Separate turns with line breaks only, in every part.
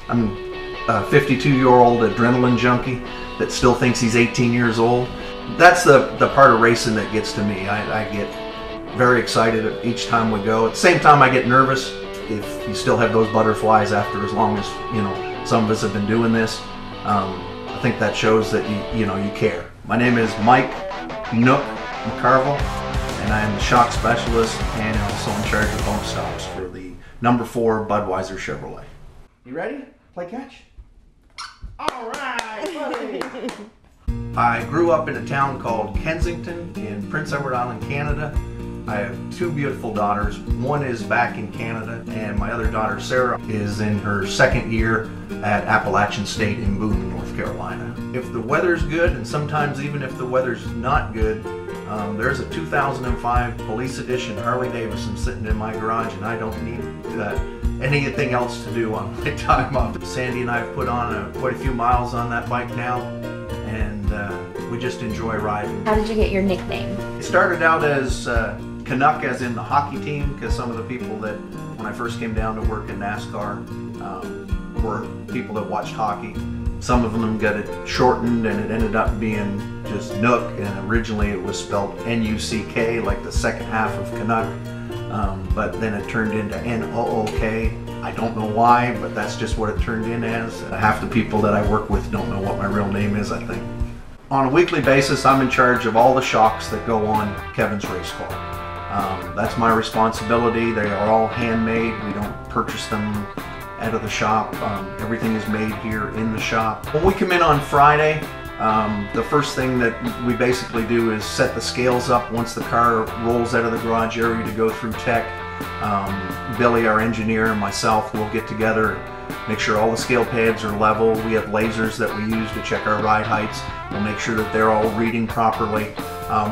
I'm a 52-year-old adrenaline junkie that still thinks he's 18 years old. That's the part of racing that gets to me. I get very excited each time we go. At the same time, I get nervous if you still have those butterflies after as long as, you know, some of us have been doing this. I think that shows that you care. My name is Mike Nook McCarville, and I am the shock specialist and also in charge of bump stops for the number 4 Budweiser Chevrolet. You ready? Play catch? All right, buddy. I grew up in a town called Kensington in Prince Edward Island, Canada. I have 2 beautiful daughters. One is back in Canada, and my other daughter, Sarah, is in her 2nd year at Appalachian State in Boone, North Carolina. If the weather's good, and sometimes even if the weather's not good, there's a 2005 Police Edition Harley Davidson sitting in my garage, and I don't need anything else to do on my time off. Sandy and I have put on quite a few miles on that bike now, and we just enjoy riding.
How did you get your nickname?
It started out as Canuck, as in the hockey team, because some of the people that, when I first came down to work in NASCAR, were people that watched hockey. Some of them got it shortened, and it ended up being just Nook, and originally it was spelled N-U-C-K, like the second half of Canuck, but then it turned into N-O-O-K. I don't know why, but that's just what it turned in as. Half the people that I work with don't know what my real name is, I think. On a weekly basis, I'm in charge of all the shocks that go on Kevin's race car. That's my responsibility. They are all handmade. We don't purchase them out of the shop. Everything is made here in the shop. When we come in on Friday, the first thing that we basically do is set the scales up once the car rolls out of the garage area to go through tech. Billy, our engineer, and myself will get together and make sure all the scale pads are level. We have lasers that we use to check our ride heights. We'll make sure that they're all reading properly.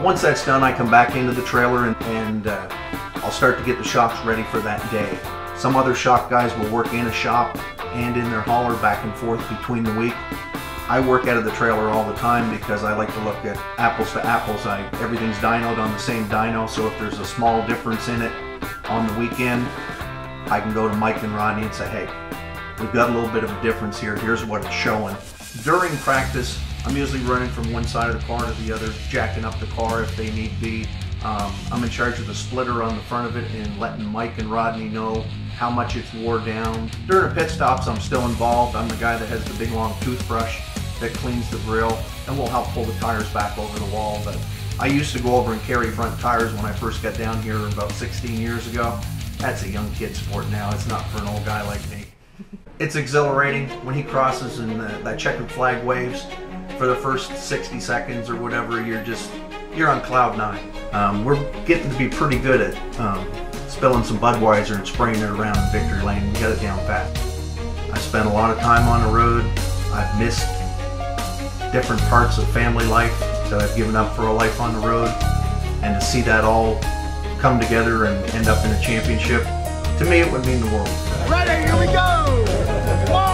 Once that's done, I come back into the trailer and I'll start to get the shocks ready for that day. Some other shock guys will work in a shop and in their hauler back and forth between the week. I work out of the trailer all the time because I like to look at apples to apples. Everything's dynoed on the same dyno, so if there's a small difference in it on the weekend, I can go to Mike and Rodney and say, hey, we've got a little bit of a difference here. Here's what it's showing. During practice, I'm usually running from one side of the car to the other, jacking up the car if they need be. I'm in charge of the splitter on the front of it and letting Mike and Rodney know how much it's wore down. During the pit stops, I'm still involved. I'm the guy that has the big long toothbrush that cleans the grill and will help pull the tires back over the wall. But I used to go over and carry front tires when I first got down here about 16 years ago. That's a young kid sport now. It's not for an old guy like me. It's exhilarating when he crosses and that checkered flag waves. For the first 60 seconds or whatever, you're on cloud 9. We're getting to be pretty good at spilling some Budweiser and spraying it around in victory lane. We got it down pat. I spent a lot of time on the road. I've missed different parts of family life that I've given up for a life on the road, and to see that all come together and end up in a championship, to me it would mean the world.
Ready, here we go!